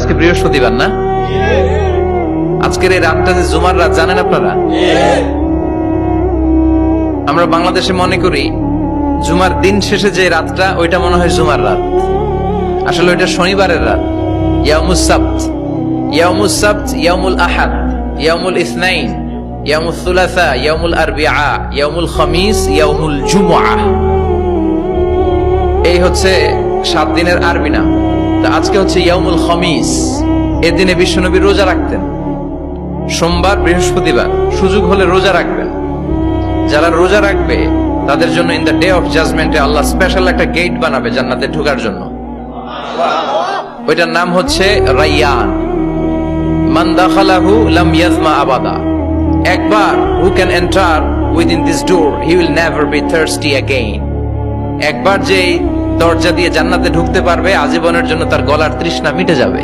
আজকে বৃহস্পতিবার না? আজকের এই রাতটা যে জুমার রাত জানেন আপনারা? আমরা বাংলাদেশে মনে করি জুমার দিন শেষে যে রাতটা ওইটা মনে হয় জুমার রাত, আসলে ওইটা শনিবারের রাত। ইয়াউমুস সাবত, ইয়াউমুস সাবত, ইয়াউমুল আহাদ, ইয়াউমুল ইসনাইন, ইয়াউমুল সুলাসা, ইয়াউমুল আরবিআ, ইয়াউমুল খামিস, ইয়াউমুল জুমআ। এই হচ্ছে 7 দিনের আরবি নাম। তা আজকে হচ্ছে ইয়াউমুল খামিস। এর দিনে বিশ্বনবী রোজা রাখতেন, সোমবার বৃহস্পতিবার সুযোগ হলে রোজা রাখবেন। যারা রোজা রাখবে তাদের জন্য ইন দ্য ডে অফ জাজমেন্টে আল্লাহ স্পেশাল একটা গেট বানাবে জান্নাতে ঢোকার জন্য। ওইটার নাম হচ্ছে রাইয়ান। মান দাখালাহু লাম ইয়াজমা আবাদা। একবার who can enter within this door he will never be thirsty again. একবার যে দরজা দিয়ে জান্নাতে ঢুকতে পারবে আজীবনের জন্য তার গলার তৃষ্ণা মিটে যাবে।